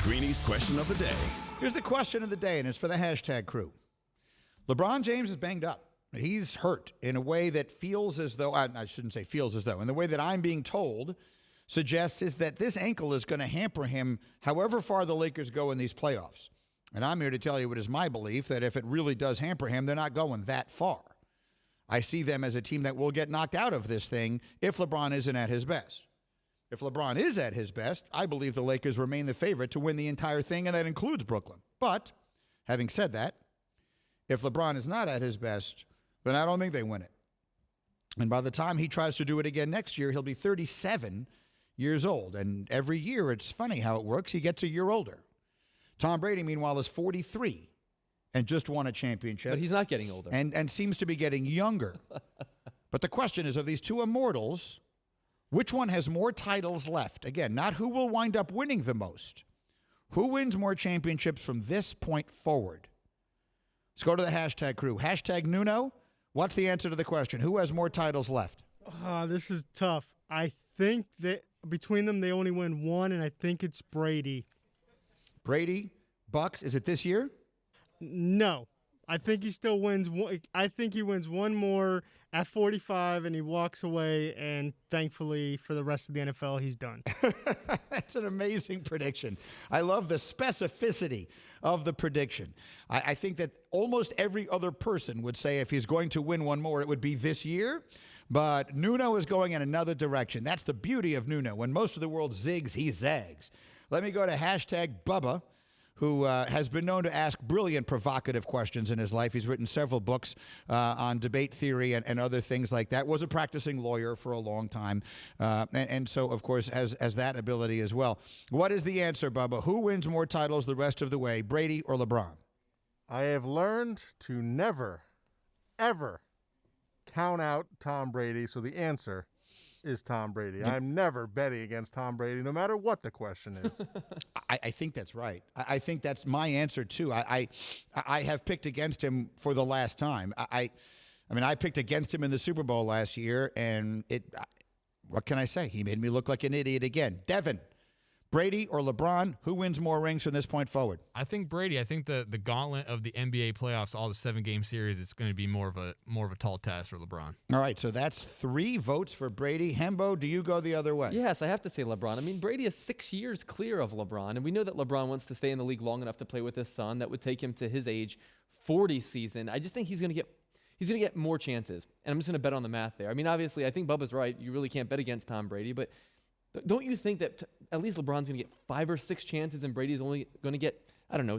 Greeny's question of the day. Here's the question of the day, and it's for the hashtag crew. LeBron James is banged up. He's hurt in a way that feels as though, I shouldn't say feels as though, in the way that I'm being told suggests is that this ankle is going to hamper him however far the Lakers go in these playoffs. And I'm here to tell you it is my belief that if it really does hamper him, they're not going that far. I see them as a team that will get knocked out of this thing if LeBron isn't at his best. If LeBron is at his best, I believe the Lakers remain the favorite to win the entire thing, and that includes Brooklyn. But having said that, if LeBron is not at his best, then I don't think they win it. And by the time he tries to do it again next year, he'll be 37 years old. And every year, it's funny how it works. He gets a year older. Tom Brady, meanwhile, is 43 and just won a championship. But he's not getting older. And seems to be getting younger. But the question is, of these two immortals, which one has more titles left? Again, not who will wind up winning the most. Who wins more championships from this point forward? Let's go to the hashtag crew. Hashtag Nuno. What's the answer to the question? Who has more titles left? This is tough. I think that between them, they only win one, and I think it's Brady. Brady, Bucks, is it this year? No. I think he still wins. I think he wins one more at 45, and he walks away, and thankfully for the rest of the NFL, he's done. That's an amazing prediction. I love the specificity of the prediction. I think that almost every other person would say if he's going to win one more, it would be this year. But Nuno is going in another direction. That's the beauty of Nuno. When most of the world zigs, he zags. Let me go to hashtag Bubba, who has been known to ask brilliant, provocative questions in his life. He's written several books on debate theory and other things like that. Was a practicing lawyer for a long time, and so, of course, has that ability as well. What is the answer, Bubba? Who wins more titles the rest of the way, Brady or LeBron? I have learned to never, ever count out Tom Brady, so the answer is Tom Brady. I'm never betting against Tom Brady, no matter what the question is. I think that's right. I think that's my answer, too. I have picked against him for the last time. I mean, I picked against him in the Super Bowl last year, and what can I say? He made me look like an idiot again. Devin, Brady or LeBron, who wins more rings from this point forward? I think Brady. I think the gauntlet of the NBA playoffs, all the 7-game series, it's going to be more of a tall task for LeBron. All right, so that's 3 votes for Brady. Hembo, do you go the other way? Yes, I have to say LeBron. I mean, Brady is 6 years clear of LeBron, and we know that LeBron wants to stay in the league long enough to play with his son. That would take him to his age 40 season. I just think he's going to get more chances, and I'm just going to bet on the math there. I mean, obviously, I think Bubba's right. You really can't bet against Tom Brady, but don't you think that at least LeBron's going to get 5 or 6 chances and Brady's only going to get,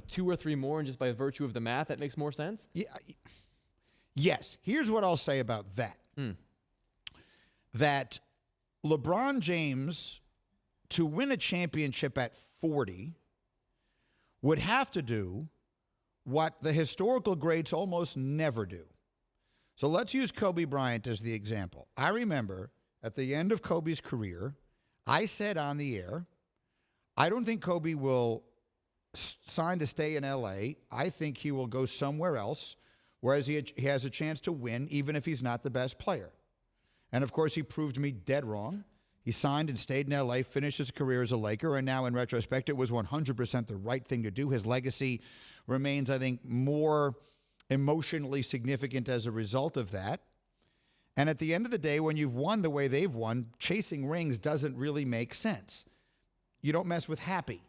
2 or 3 more, and just by virtue of the math, that makes more sense? Yeah. Yes. Here's what I'll say about that. That LeBron James, to win a championship at 40, would have to do what the historical greats almost never do. So let's use Kobe Bryant as the example. I remember at the end of Kobe's career, I said on the air, I don't think Kobe will sign to stay in L.A. I think he will go somewhere else, whereas he has a chance to win, even if he's not the best player. And, of course, he proved me dead wrong. He signed and stayed in L.A., finished his career as a Laker, and now, in retrospect, it was 100% the right thing to do. His legacy remains, I think, more emotionally significant as a result of that. And at the end of the day, when you've won the way they've won, chasing rings doesn't really make sense. You don't mess with happy.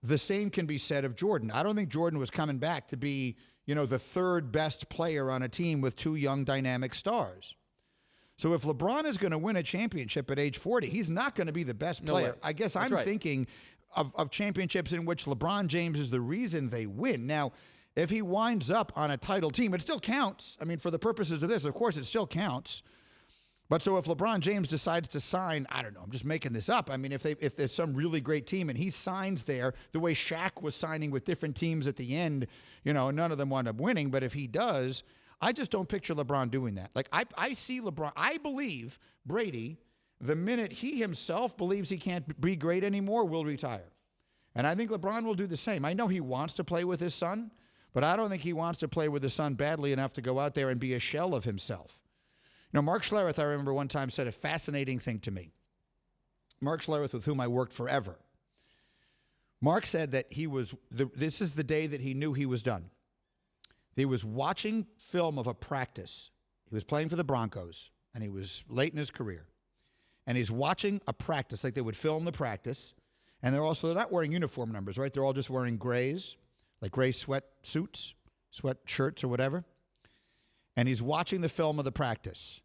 The same can be said of Jordan. I don't think Jordan was coming back to be, the third best player on a team with 2 young dynamic stars. So if LeBron is going to win a championship at age 40, he's not going to be the best player. No, I guess that's I'm right. thinking of championships in which LeBron James is the reason they win. Now, if he winds up on a title team, it still counts. I mean, for the purposes of this, of course, it still counts. But so if LeBron James decides to sign, I don't know, I'm just making this up. I mean, if there's some really great team and he signs there, the way Shaq was signing with different teams at the end, none of them wound up winning. But if he does, I just don't picture LeBron doing that. Like, I see LeBron. I believe Brady, the minute he himself believes he can't be great anymore, will retire. And I think LeBron will do the same. I know he wants to play with his son, but I don't think he wants to play with his son badly enough to go out there and be a shell of himself. Mark Schlereth, I remember one time, said a fascinating thing to me. Mark Schlereth, with whom I worked forever. Mark said that this is the day that he knew he was done. He was watching film of a practice. He was playing for the Broncos, and he was late in his career. And he's watching a practice, like they would film the practice. And they're not wearing uniform numbers, right? They're all just wearing grays, like gray sweat suits, sweat shirts or whatever. And he's watching the film of the practice.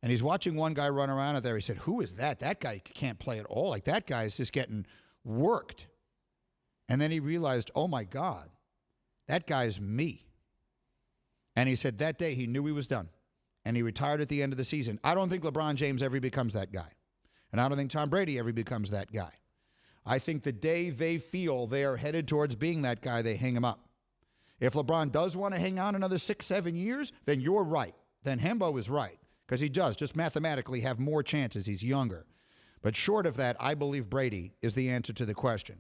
And he's watching one guy run around out there. He said, who is that? That guy can't play at all. Like, that guy is just getting worked. And then he realized, oh, my God, that guy's me. And he said that day he knew he was done. And he retired at the end of the season. I don't think LeBron James ever becomes that guy. And I don't think Tom Brady ever becomes that guy. I think the day they feel they are headed towards being that guy, they hang him up. If LeBron does want to hang on another 6-7 years, then you're right. Then Hembo is right, because he does just mathematically have more chances. He's younger. But short of that, I believe Brady is the answer to the question.